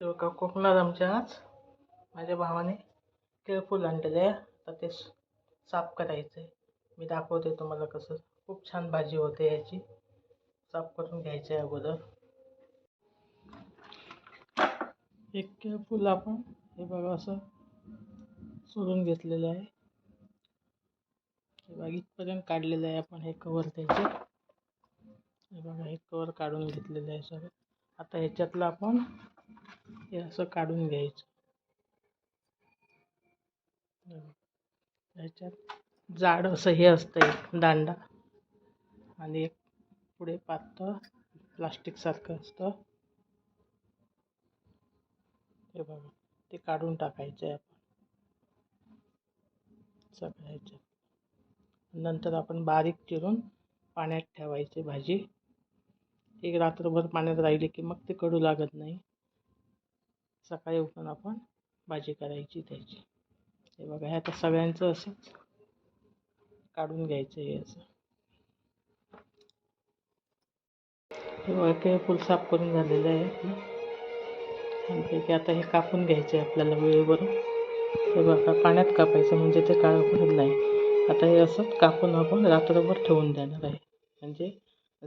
तेव्हा कोकणात आमच्या आज माझ्या भावाने केळफूल आणलेलं आहे. आता ते साफ करायचं आहे. मी दाखवते तुम्हाला कसं. खूप छान भाजी होते याची. साफ करून घ्यायचं आहे अगोदर. एक केळफूल आपण हे बघा असं सोडून घेतलेलं आहे. हे बघा इथपर्यंत काढलेलं आहे आपण हे कवर त्याचे. हे बघा हे कवर काढून घेतलेलं आहे सगळं. आता ह्याच्यातलं आपण हे असं काढून घ्यायचं. ह्याच्यात जाड असं हे असतं एक दांडा आणि एक पुढे पातळ प्लास्टिक सारखं असतं. हे बघा ते काढून टाकायचं आहे आपण सगळं ह्याच्यात. नंतर आपण बारीक चिरून पाण्यात ठेवायची भाजी. एक रात्रभर पाण्यात राहिली की मग ते कडू लागत नाही. सकाळी उठून आपण भाजी करायची त्याची. हे बघा हे आता सगळ्यांचं असंच काढून घ्यायचं हे असं. हे बघा केळफूल साफ करून झालेलं आहे छानपैकी. आता हे कापून घ्यायचं आहे आपल्याला वेळेवर. हे बघा पाण्यात कापायचं म्हणजे ते काळं पडत नाही. आता हे असंच कापून आपण रात्रभर ठेवून देणार आहे. म्हणजे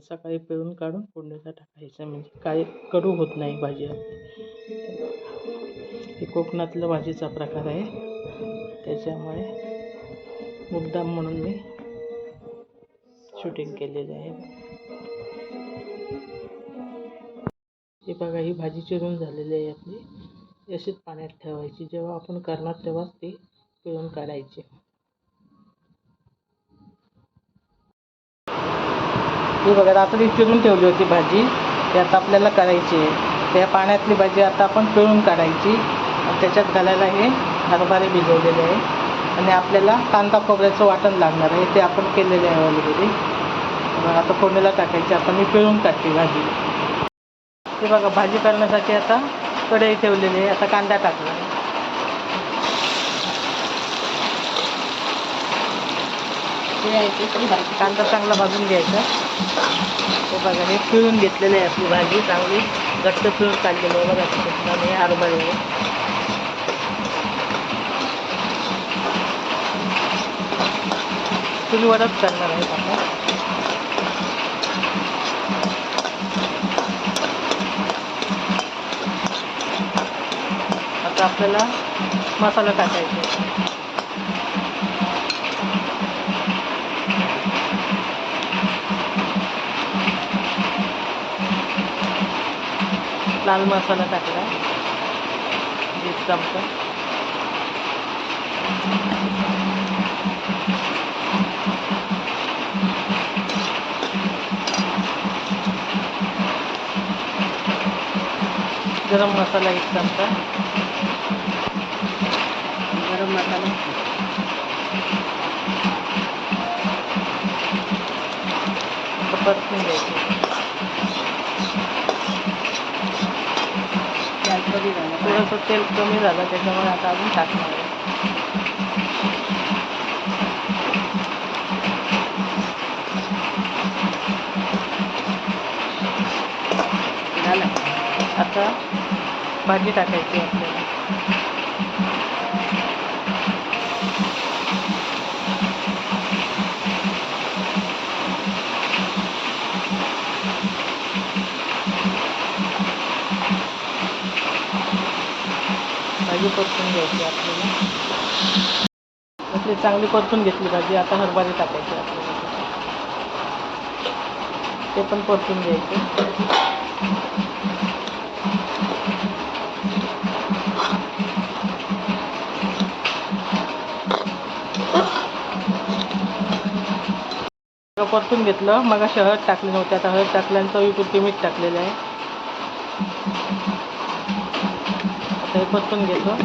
सकाळी पिळून काढून फोडणीला टाकायचं म्हणजे काही कडू होत नाही भाजी आपली. हे कोकणातलं भाजीचा प्रकार आहे. त्याच्यामुळे मुद्दाम म्हणून मी शूटिंग केलेलं आहे. हे बघा ही भाजी चिरून झालेली आहे आपली. अशीच पाण्यात ठेवायची. जेव्हा आपण करणार तेव्हाच ती पिळून काढायची. ही बघा रात्री चिरून ठेवली होती भाजी. ती आता आपल्याला करायची आहे. त्या पाण्यातली भाजी आता आपण पिळून काढायची. त्याच्यात घालायला हे हरभरे भिजवलेले आहे आणि आपल्याला कांदा खोबऱ्याचं वाटण लागणार आहे. ते आपण केलेले आहे ऑलरेडी. आता फोडणीला टाकायची. आता मी पिळून काढते भाजी. हे बघा भाजी करण्यासाठी आता कढई ठेवलेली आहे. आता कांदा टाकला. कांदा चांगला भाजून घ्यायचा. हे बघा हे पिळून घेतलेली आहे आपली भाजी. चांगली घट्ट पिळून काढलेली आहे बघा. त्याच्यात हे हरभरे आहे. चुलीवरच करणार आहे आपण. आता आपल्याला मसाला टाकायचा. लाल मसाला टाकला 1 चमचा. गरम मसाला 1 चमचा. गरम मसाला परतून घ्यायचं. थोडंसं तेल कमी झालं त्याच्यामुळे आता अजून टाकणार आहे. आता भाजी टाकायची आपल्याला. भाजी परतून घ्यायची आपल्याला. आपली चांगली परतून घेतली भाजी. आता हरभरे टाकायचे आपल्याला. ते पण परतून घ्यायचे. परतून घेतलं. मग हळद टाकली नव्हती. आता हळद टाकल्यानंतर चवीपुरती मीठ टाकलेलं आहे. आता हे परतून घेतो.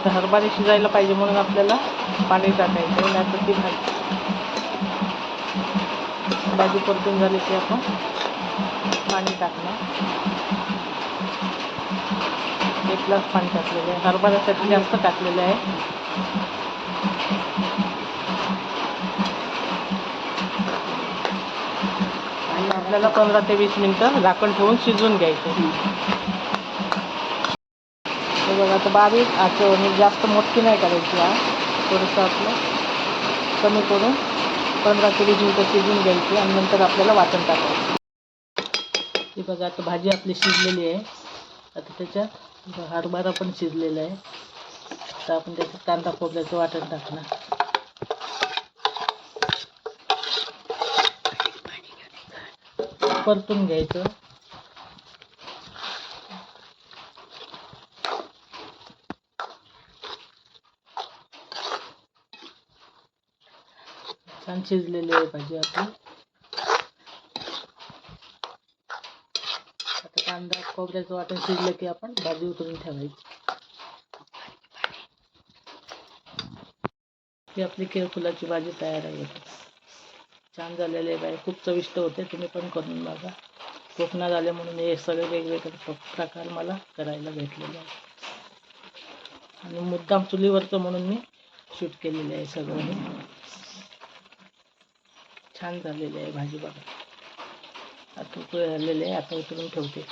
तर हरभरे शिजायला पाहिजे म्हणून आपल्याला पाणी टाकायचं. नाहीतर ती भाजी परतून झाली की आपण पाणी टाकणार. 1 ग्लास पाणी टाकलेलं आहे. हरभऱ्यासाठी जास्त टाकलेलं आहे. आपल्याला 15 ते 20 मिनटं झाकण ठेवून शिजवून घ्यायचं. हे बघा आता बारीक आचेवर, जास्त मोठी नाही करायची. थोडंसं आपलं कमी करून 15 ते 20 मिनटं शिजवून घ्यायची आणि नंतर आपल्याला वाटण टाकायचं. हे बघा आता भाजी आपली शिजलेली आहे. आता त्याच्यात हरभरा पण शिजलेला आहे. आता आपण त्याच्यात कांदा खोबऱ्याचं वाटण टाकणार. परतून घ्यायचं. छान शिजलेली आहे भाजी आपली. आता कांदा खोबऱ्याचं वाटण शिजलं की आपण भाजी उतरून ठेवायची. ही आपली केळफुलाची भाजी तयार आहे. छान झालेली आहे. खूप चविष्ट होते. तुम्ही पण करून बघा. कोकणात आले म्हणून हे सगळे वेगवेगळे प्रकार मला करायला भेटलेले आहे आणि मुद्दाम चुलीवरचं म्हणून मी शूट केलेलं आहे सगळं. छान झालेली आहे भाजी बघा. आता उकळी आलेली आहे. आता उतरून ठेवते.